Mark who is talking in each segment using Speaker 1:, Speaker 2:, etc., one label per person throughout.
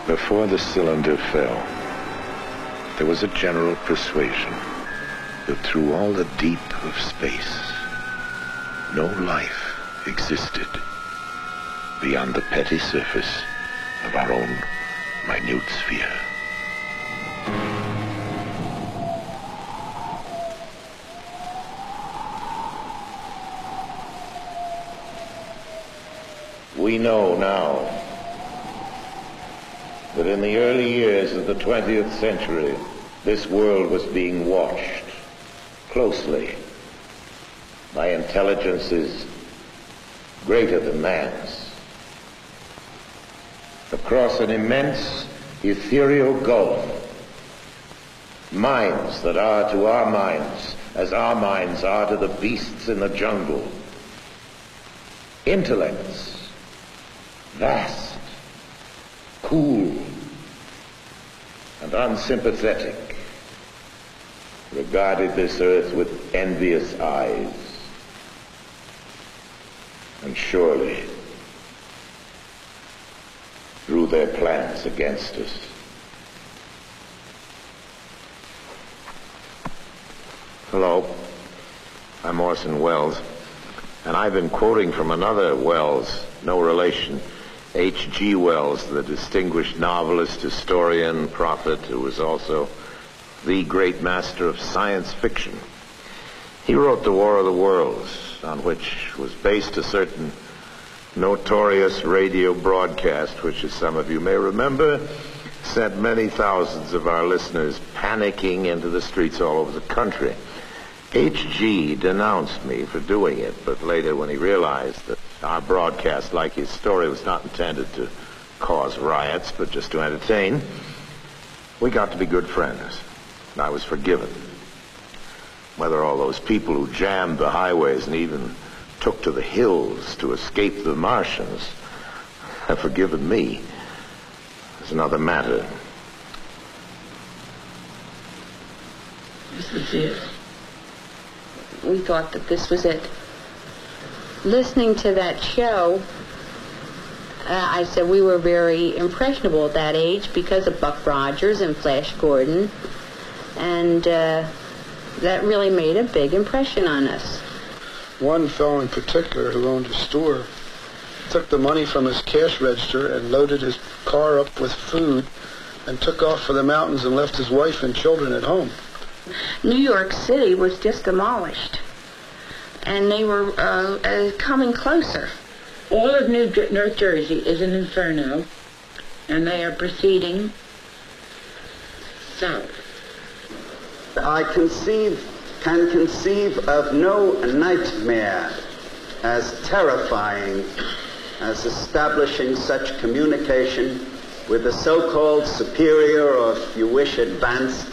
Speaker 1: Before the cylinder fell, there was a general persuasion that through all the deep of space, no life existed beyond the petty surface of our own minute sphere. We know now that in the early years of the 20th century, this world was being watched closely by intelligences greater than man's. Across an immense ethereal gulf, minds that are to our minds as our minds are to the beasts in the jungle. Intellects, vast, cool, and unsympathetic, regarded this earth with envious eyes, and surely drew their plans against us. Hello, I'm Orson Welles, and I've been quoting from another Wells, no relation, H.G. Wells, the distinguished novelist, historian, prophet, who was also the great master of science fiction. He wrote The War of the Worlds, on which was based a certain notorious radio broadcast, which, as some of you may remember, sent many thousands of our listeners panicking into the streets all over the country. H.G. denounced me for doing it, but later when he realized that our broadcast, like his story, was not intended to cause riots, but just to entertain, we got to be good friends, and I was forgiven. Whether all those people who jammed the highways and even took to the hills to escape the Martians have forgiven me is another matter.
Speaker 2: This is it. We thought that this was it. Listening to that show, I said we were very impressionable at that age because of Buck Rogers and Flash Gordon, and that really made a big impression on us.
Speaker 3: One fellow in particular who owned a store took the money from his cash register and loaded his car up with food and took off for the mountains and left his wife and children at home.
Speaker 4: New York City was just demolished, and they were coming closer.
Speaker 5: All of North Jersey is an inferno, and they are proceeding south.
Speaker 6: I can conceive of no nightmare as terrifying as establishing such communication with the so-called superior, or if you wish, advanced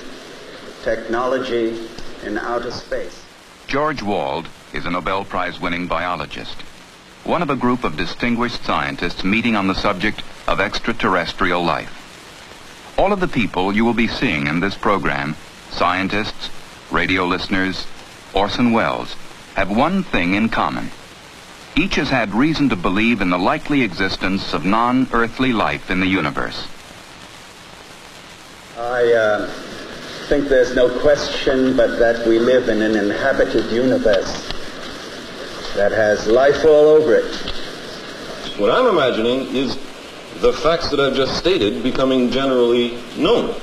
Speaker 6: technology in outer space.
Speaker 7: George Wald is a Nobel Prize-winning biologist, one of a group of distinguished scientists meeting on the subject of extraterrestrial life. All of the people you will be seeing in this program, scientists, radio listeners, Orson Welles, have one thing in common. Each has had reason to believe in the likely existence of non-earthly life in the universe.
Speaker 6: I think there's no question but that we live in an inhabited universe that has life all over it.
Speaker 8: What I'm imagining is the facts that I've just stated becoming generally known,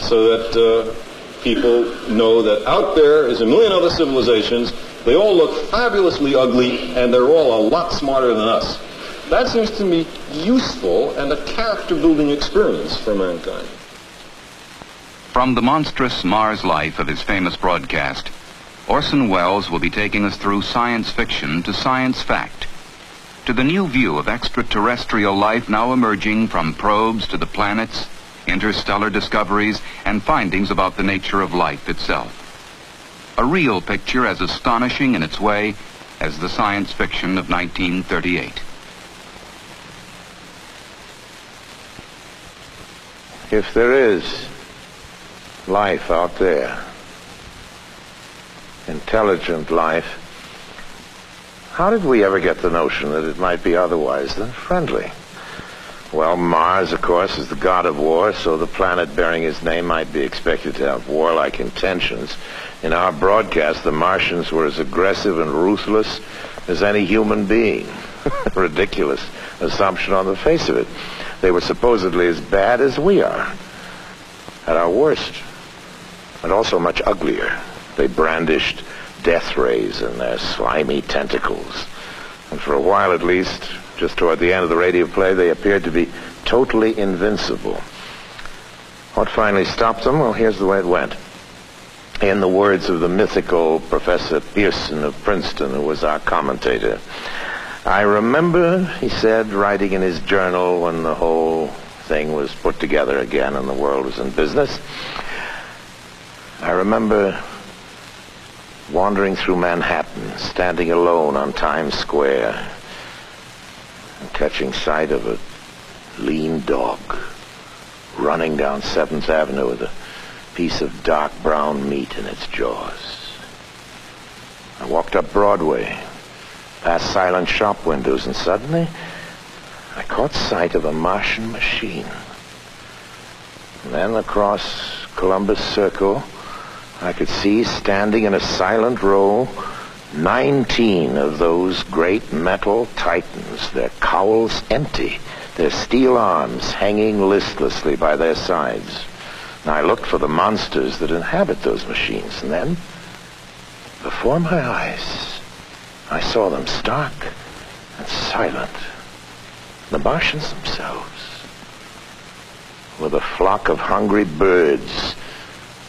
Speaker 8: so that people know that out there is a million other civilizations. They all look fabulously ugly, and they're all a lot smarter than us. That seems to me useful and a character-building experience for mankind.
Speaker 7: From the monstrous Mars life of his famous broadcast, Orson Welles will be taking us through science fiction to science fact, to the new view of extraterrestrial life now emerging from probes to the planets, interstellar discoveries, and findings about the nature of life itself. A real picture as astonishing in its way as the science fiction of 1938.
Speaker 1: If there is life out there, intelligent life, how did we ever get the notion that it might be otherwise than friendly? Well, Mars, of course, is the god of war, so the planet bearing his name might be expected to have warlike intentions. In our broadcast, the Martians were as aggressive and ruthless as any human being. Ridiculous assumption on the face of it. They were supposedly as bad as we are, at our worst, and also much uglier. They brandished death rays in their slimy tentacles. And for a while at least, just toward the end of the radio play, they appeared to be totally invincible. What finally stopped them? Well, here's the way it went. In the words of the mythical Professor Pearson of Princeton, who was our commentator, I remember, he said, writing in his journal when the whole thing was put together again and the world was in business, I remember wandering through Manhattan, standing alone on Times Square, and catching sight of a lean dog running down 7th Avenue with a piece of dark brown meat in its jaws. I walked up Broadway, past silent shop windows, and suddenly I caught sight of a Martian machine. And then across Columbus Circle, I could see, standing in a silent row, 19 of those great metal titans, their cowls empty, their steel arms hanging listlessly by their sides. And I looked for the monsters that inhabit those machines, and then, before my eyes, I saw them stark and silent. The Martians themselves, with a flock of hungry birds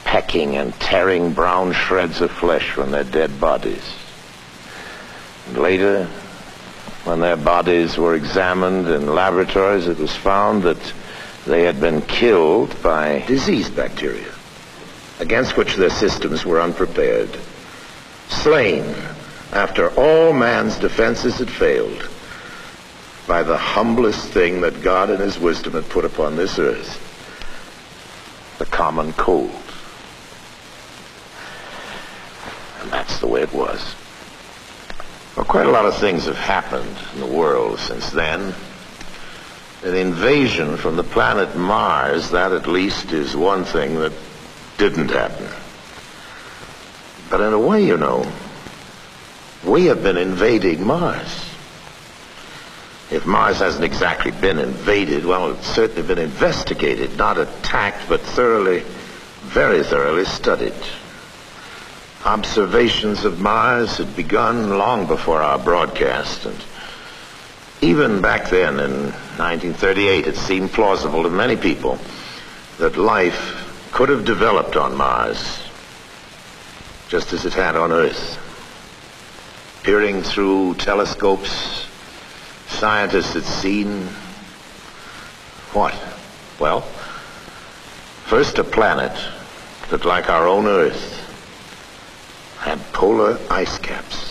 Speaker 1: pecking and tearing brown shreds of flesh from their dead bodies. And later, when their bodies were examined in laboratories, it was found that they had been killed by disease bacteria, against which their systems were unprepared. Slain after all man's defenses had failed by the humblest thing that God in his wisdom had put upon this earth, the common cold. And that's the way it was. Well, quite a lot of things have happened in the world since then. An invasion from the planet Mars, that at least is one thing that didn't happen. But in a way, you know, we have been invading Mars. If Mars hasn't exactly been invaded, well, it's certainly been investigated, not attacked, but thoroughly, very thoroughly studied. Observations of Mars had begun long before our broadcast, and even back then, in 1938, it seemed plausible to many people that life could have developed on Mars, just as it had on Earth. Peering through telescopes, scientists had seen what? Well, first a planet that, like our own Earth, had polar ice caps.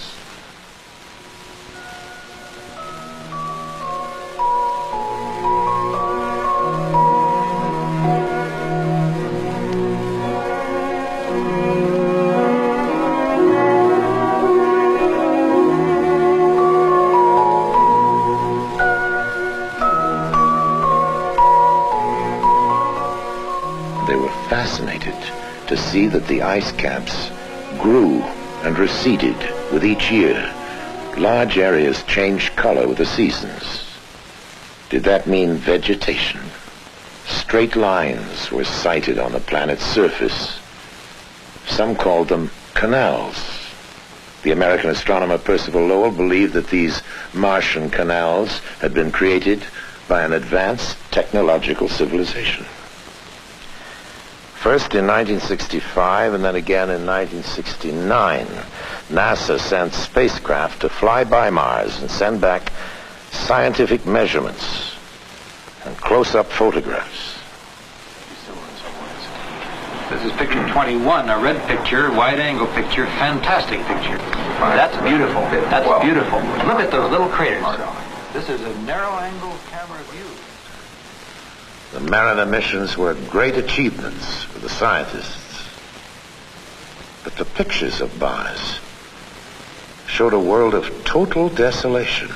Speaker 1: They were fascinated to see that the ice caps grew and receded with each year. Large areas changed color with the seasons. Did that mean vegetation? Straight lines were sighted on the planet's surface. Some called them canals. The American astronomer Percival Lowell believed that these Martian canals had been created by an advanced technological civilization. First in 1965 and then again in 1969, NASA sent spacecraft to fly by Mars and send back scientific measurements and close-up photographs.
Speaker 9: This is picture 21, a red picture, wide-angle picture, fantastic picture. That's beautiful. That's beautiful. Look at those little craters. This is a narrow-angle camera view.
Speaker 1: The Mariner missions were great achievements for the scientists. But the pictures of Mars showed a world of total desolation.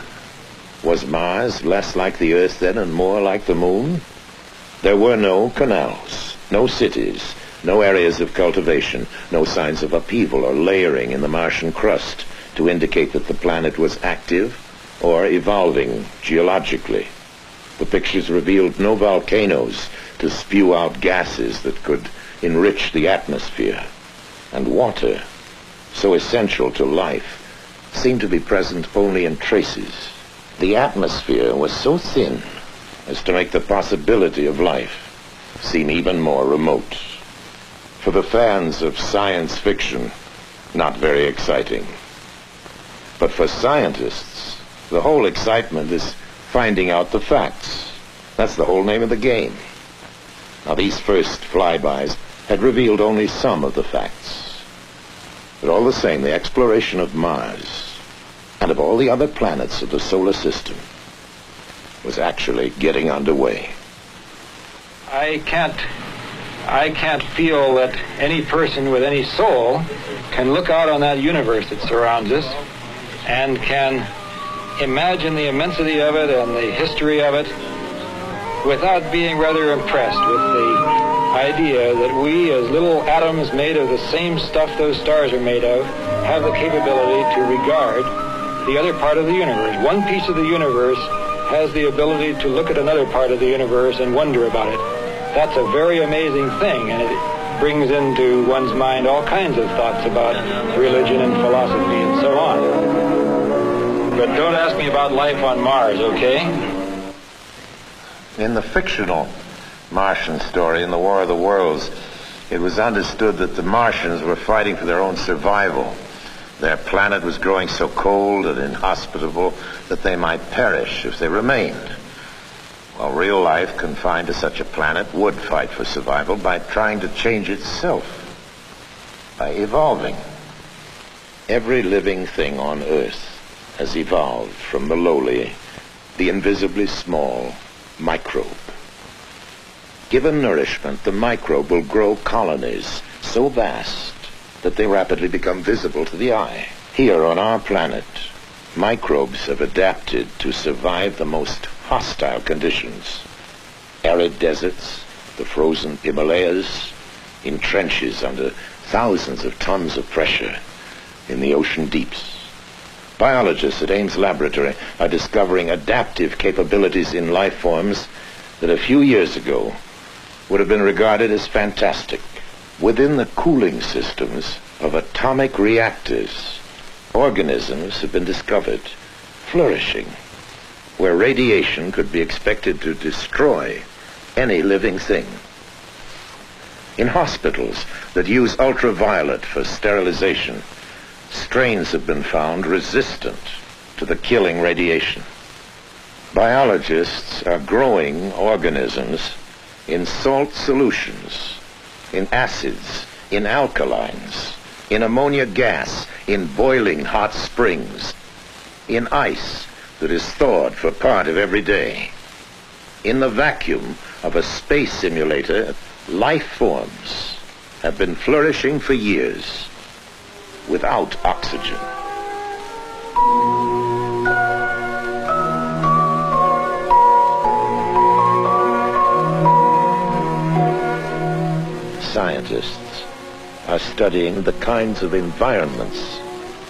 Speaker 1: Was Mars less like the Earth then and more like the Moon? There were no canals, no cities, no areas of cultivation, no signs of upheaval or layering in the Martian crust to indicate that the planet was active or evolving geologically. The pictures revealed no volcanoes to spew out gases that could enrich the atmosphere, and water, so essential to life, seemed to be present only in traces. The atmosphere was so thin as to make the possibility of life seem even more remote. For the fans of science fiction, not very exciting. But for scientists, the whole excitement is finding out the facts. That's the whole name of the game. Now, these first flybys had revealed only some of the facts. But all the same, the exploration of Mars and of all the other planets of the solar system was actually getting underway.
Speaker 9: I can't feel that any person with any soul can look out on that universe that surrounds us and can imagine the immensity of it and the history of it without being rather impressed with the idea that we, as little atoms made of the same stuff those stars are made of, have the capability to regard the other part of the universe. One piece of the universe has the ability to look at another part of the universe and wonder about it. That's a very amazing thing, and it brings into one's mind all kinds of thoughts about religion and philosophy and so on. But don't ask me about life on Mars, okay?
Speaker 1: In the fictional Martian story, in the War of the Worlds, it was understood that the Martians were fighting for their own survival. Their planet was growing so cold and inhospitable that they might perish if they remained. While real life confined to such a planet would fight for survival by trying to change itself, by evolving. Every living thing on Earth has evolved from the lowly, the invisibly small microbe. Given nourishment, the microbe will grow colonies so vast that they rapidly become visible to the eye. Here on our planet, microbes have adapted to survive the most hostile conditions. Arid deserts, the frozen Himalayas, in trenches under thousands of tons of pressure in the ocean deeps. Biologists at Ames Laboratory are discovering adaptive capabilities in life forms that a few years ago would have been regarded as fantastic. Within the cooling systems of atomic reactors, organisms have been discovered flourishing, where radiation could be expected to destroy any living thing. In hospitals that use ultraviolet for sterilization, strains have been found resistant to the killing radiation. Biologists are growing organisms in salt solutions, in acids, in alkalines, in ammonia gas, in boiling hot springs, in ice that is thawed for part of every day. In the vacuum of a space simulator, life forms have been flourishing for years without oxygen. Scientists are studying the kinds of environments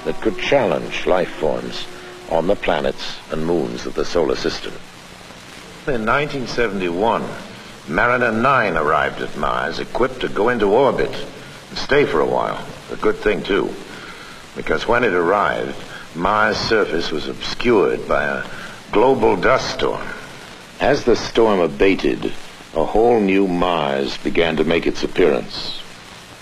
Speaker 1: that could challenge life forms on the planets and moons of the solar system. In 1971, Mariner 9 arrived at Mars, equipped to go into orbit and stay for a while. A good thing, too, because when it arrived, Mars' surface was obscured by a global dust storm. As the storm abated, a whole new Mars began to make its appearance.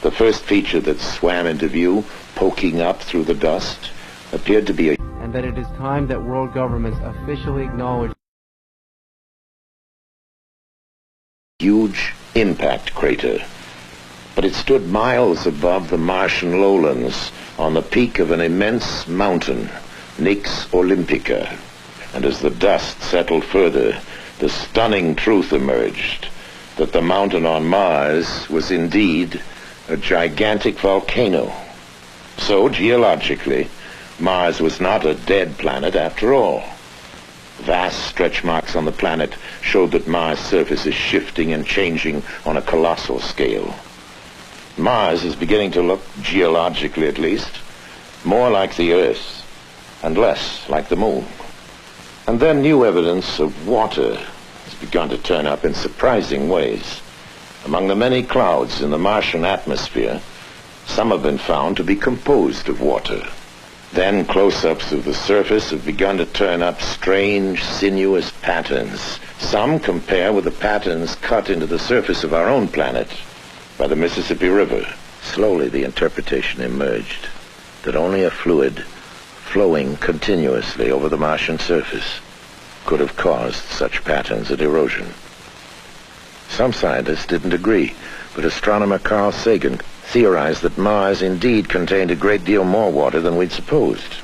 Speaker 1: The first feature that swam into view, poking up through the dust, appeared to be a...
Speaker 10: And that it is time that world governments officially acknowledge
Speaker 1: huge impact crater. But it stood miles above the Martian lowlands on the peak of an immense mountain, Nix Olympica. And as the dust settled further, the stunning truth emerged that the mountain on Mars was indeed a gigantic volcano. So, geologically, Mars was not a dead planet after all. Vast stretch marks on the planet showed that Mars' surface is shifting and changing on a colossal scale. Mars is beginning to look, geologically at least, more like the Earth and less like the Moon. And then new evidence of water has begun to turn up in surprising ways. Among the many clouds in the Martian atmosphere, some have been found to be composed of water. Then close-ups of the surface have begun to turn up strange, sinuous patterns. Some compare with the patterns cut into the surface of our own planet by the Mississippi River. Slowly the interpretation emerged that only a fluid flowing continuously over the Martian surface could have caused such patterns of erosion. Some scientists didn't agree, but astronomer Carl Sagan theorized that Mars indeed contained a great deal more water than we'd supposed.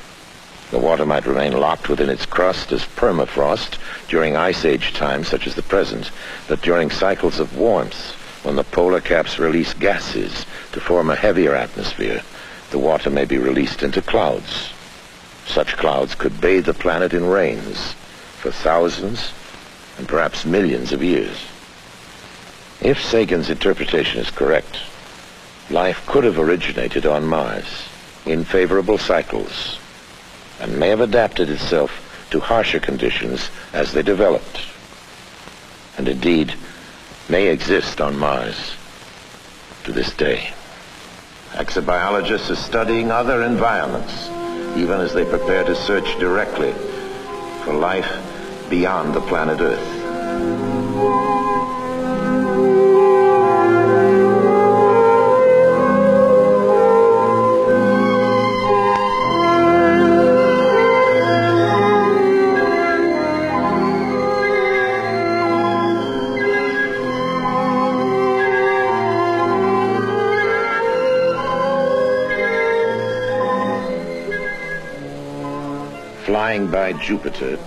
Speaker 1: The water might remain locked within its crust as permafrost during ice age times such as the present, but during cycles of warmth, when the polar caps release gases to form a heavier atmosphere, the water may be released into clouds. Such clouds could bathe the planet in rains for thousands and perhaps millions of years. If Sagan's interpretation is correct, life could have originated on Mars in favorable cycles and may have adapted itself to harsher conditions as they developed, and indeed may exist on Mars to this day. Exobiologists are studying other environments, even as they prepare to search directly for life beyond the planet Earth. Flying by Jupiter,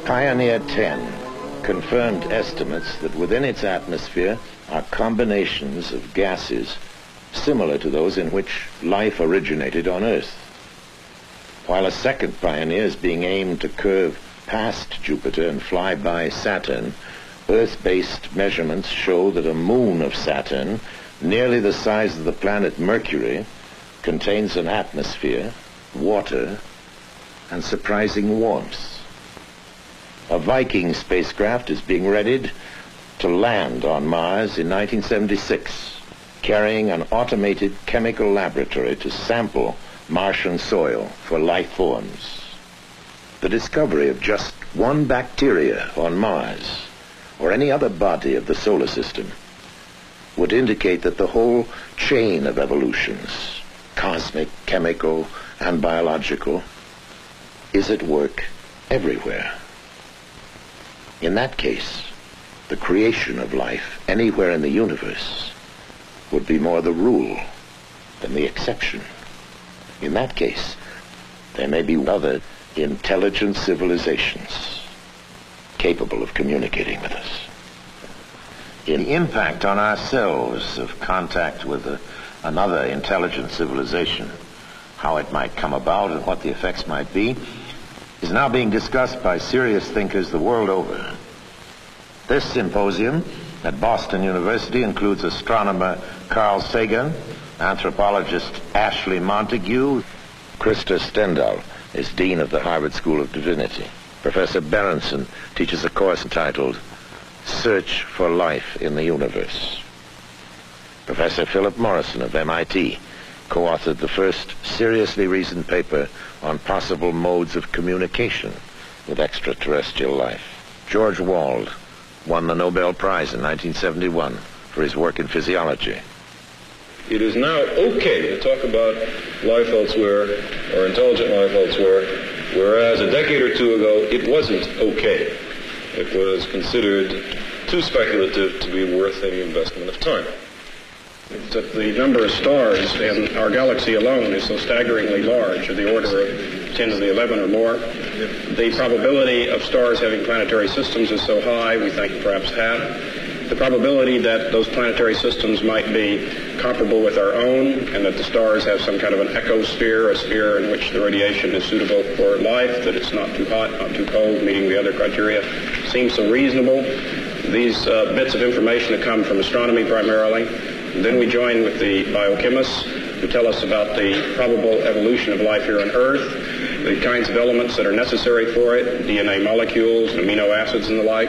Speaker 1: Pioneer 10 confirmed estimates that within its atmosphere are combinations of gases similar to those in which life originated on Earth. While a second Pioneer is being aimed to curve past Jupiter and fly by Saturn, Earth-based measurements show that a moon of Saturn, nearly the size of the planet Mercury, contains an atmosphere, water, and surprising warmth. A Viking spacecraft is being readied to land on Mars in 1976, carrying an automated chemical laboratory to sample Martian soil for life forms. The discovery of just one bacteria on Mars, or any other body of the solar system, would indicate that the whole chain of evolutions, cosmic, chemical, and biological, is at work everywhere. In that case, the creation of life anywhere in the universe would be more the rule than the exception. In that case, there may be other intelligent civilizations capable of communicating with us. In the impact on ourselves of contact with another intelligent civilization, how it might come about and what the effects might be, is now being discussed by serious thinkers the world over. This symposium at Boston University includes astronomer Carl Sagan, anthropologist Ashley Montague. Krista Stendhal is Dean of the Harvard School of Divinity. Professor Berenson teaches a course entitled Search for Life in the Universe. Professor Philip Morrison of MIT co-authored the first seriously reasoned paper on possible modes of communication with extraterrestrial life. George Wald won the Nobel Prize in 1971 for his work in physiology.
Speaker 8: It is now okay to talk about life elsewhere or intelligent life elsewhere, whereas a decade or two ago it wasn't okay. It was considered too speculative to be worth any investment of time.
Speaker 11: That the number of stars in our galaxy alone is so staggeringly large, of the order of 10 to the 11 or more. The probability of stars having planetary systems is so high, we think perhaps half. the probability that those planetary systems might be comparable with our own, and that the stars have some kind of an ecosphere, a sphere in which the radiation is suitable for life, that it's not too hot, not too cold, meeting the other criteria, seems so reasonable. These bits of information that come from astronomy primarily. And then we join with the biochemists who tell us about the probable evolution of life here on Earth, the kinds of elements that are necessary for it, DNA molecules, amino acids and the like.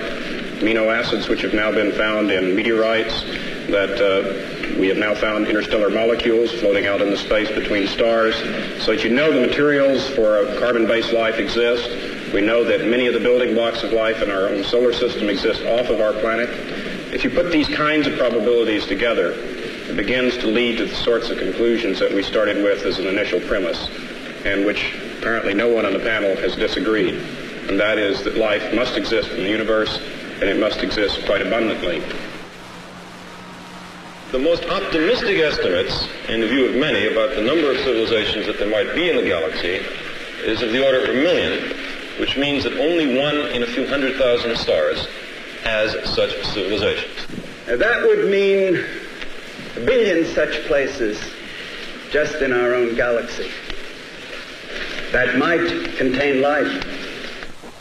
Speaker 11: Amino acids which have now been found in meteorites, that we have now found interstellar molecules floating out into space between stars. So that you know the materials for a carbon-based life exist. We know that many of the building blocks of life in our own solar system exist off of our planet. If you put these kinds of probabilities together, it begins to lead to the sorts of conclusions that we started with as an initial premise, and which apparently no one on the panel has disagreed. And that is that life must exist in the universe, and it must exist quite abundantly.
Speaker 8: The most optimistic estimates, in the view of many, about the number of civilizations that there might be in the galaxy is of the order of 1 million, which means that only one in a few 100,000 stars has such civilizations.
Speaker 6: That would mean a billion such places just in our own galaxy that might contain life.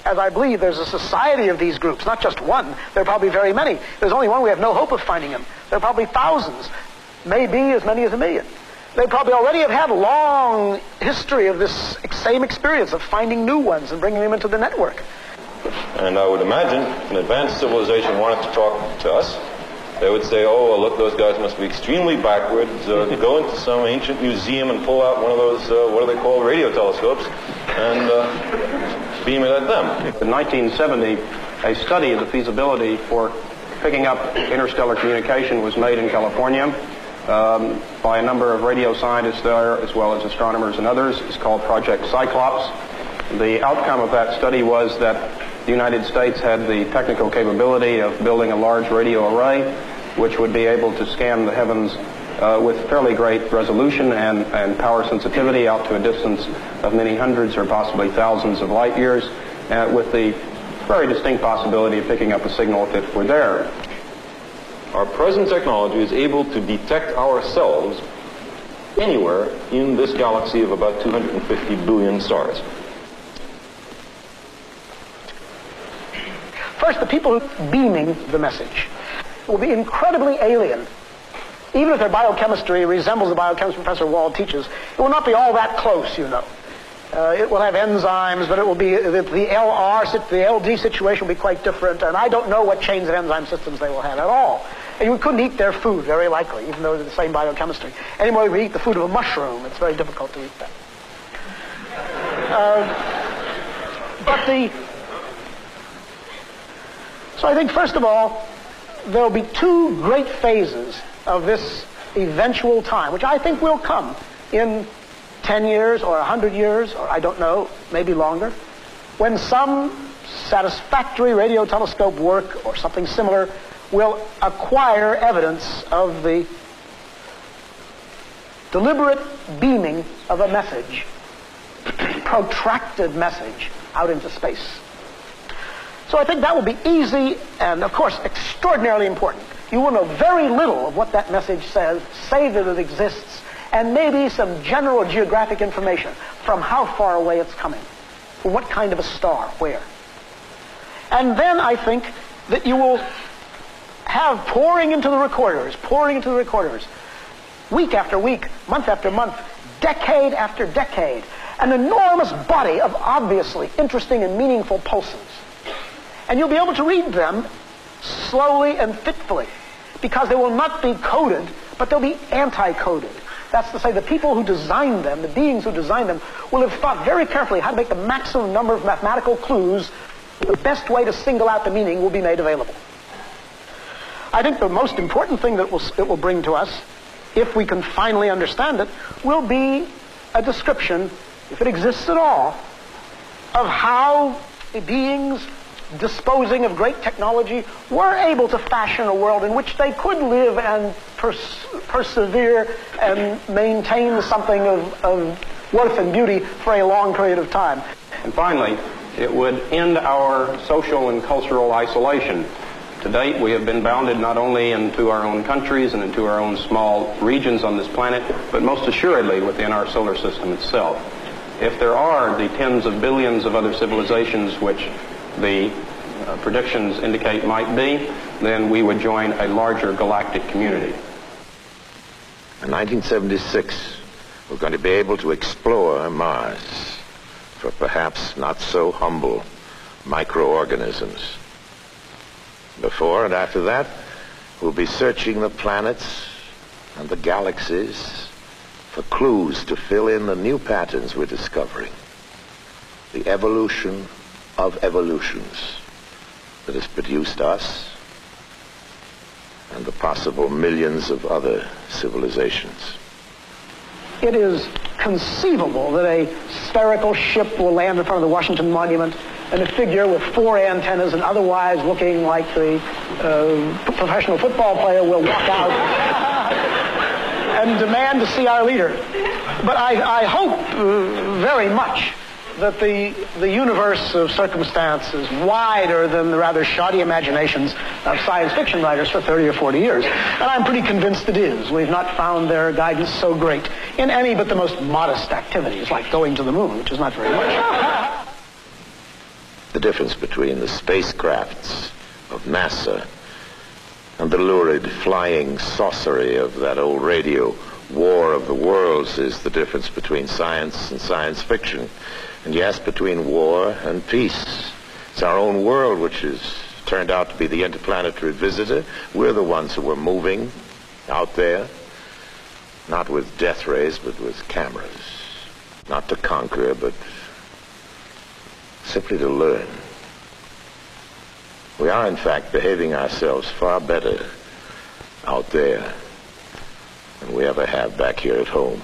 Speaker 12: As I believe there's a society of these groups, not just one. There are probably very many. There's only one. We have no hope of finding him. There are probably thousands, maybe as many as 1 million. They probably already have had a long history of this same experience of finding new ones and bringing them into the network.
Speaker 8: And I would imagine if an advanced civilization wanted to talk to us, they would say, oh, well, look, those guys must be extremely backwards. Go into some ancient museum and pull out one of those, what are they called, radio telescopes, and beam it at them.
Speaker 13: In 1970, a study of the feasibility for picking up interstellar communication was made in California by a number of radio scientists there, as well as astronomers and others. It's called Project Cyclops. The outcome of that study was that the United States had the technical capability of building a large radio array, which would be able to scan the heavens with fairly great resolution and power sensitivity out to a distance of many hundreds or possibly thousands of light years, with the very distinct possibility of picking up a signal if it were there.
Speaker 8: Our present technology is able to detect ourselves anywhere in this galaxy of about 250 billion stars.
Speaker 12: First, the people beaming the message will be incredibly alien. Even if their biochemistry resembles the biochemistry Professor Wald teaches, it will not be all that close, you know. It will have enzymes, but it will be, the LD situation will be quite different, and I don't know what chains of enzyme systems they will have at all. And you couldn't eat their food, very likely, even though they're the same biochemistry. Any more than we eat the food of a mushroom. It's very difficult to eat that. So I think, first of all, there will be two great phases of this eventual time, which I think will come in 10 years or 100 years, or I don't know, maybe longer, when some satisfactory radio telescope work or something similar will acquire evidence of the deliberate beaming of a message, protracted message, out into space. So I think that will be easy and, of course, extraordinarily important. You will know very little of what that message says, say that it exists, and maybe some general geographic information from how far away it's coming, from what kind of a star, where. And then I think that you will have pouring into the recorders, week after week, month after month, decade after decade, an enormous body of obviously interesting and meaningful pulses. And you'll be able to read them slowly and fitfully, because they will not be coded, but they'll be anti-coded. That's to say, the people who designed them, the beings who designed them, will have thought very carefully how to make the maximum number of mathematical clues. The best way to single out the meaning will be made available. I think the most important thing that it will bring to us, if we can finally understand it, will be a description, if it exists at all, of how beings disposing of great technology were able to fashion a world in which they could live and persevere and maintain something of worth and beauty for a long period of time.
Speaker 13: And finally, it would end our social and cultural isolation To date, we have been bounded not only into our own countries and into our own small regions on this planet, but most assuredly within our solar system itself. If there are the tens of billions of other civilizations which the predictions indicate might be, then we would join a larger galactic community.
Speaker 1: In 1976, we're going to be able to explore Mars for perhaps not so humble microorganisms. Before and after that, we'll be searching the planets and the galaxies for clues to fill in the new patterns we're discovering. The evolution of evolutions that has produced us and the possible millions of other civilizations.
Speaker 12: It is conceivable that a spherical ship will land in front of the Washington Monument and a figure with 4 antennas and otherwise looking like the professional football player will walk out and demand to see our leader. But I hope very much that the universe of circumstance is wider than the rather shoddy imaginations of science fiction writers for 30 or 40 years. And I'm pretty convinced it is. We've not found their guidance so great in any but the most modest activities, like going to the moon, which is not very much.
Speaker 1: The difference between the spacecrafts of NASA and the lurid flying saucery of that old radio War of the Worlds is the difference between science and science fiction. And yes, between war and peace. It's our own world which has turned out to be the interplanetary visitor. We're the ones who are moving out there, not with death rays, but with cameras. Not to conquer, but simply to learn. We are, in fact, behaving ourselves far better out there than we ever have back here at home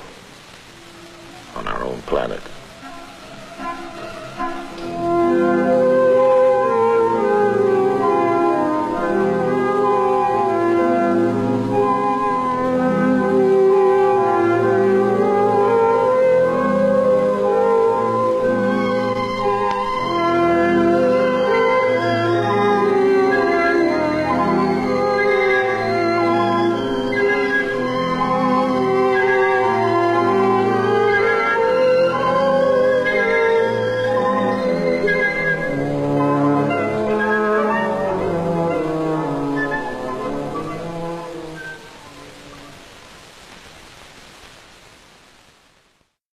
Speaker 1: on our own planet.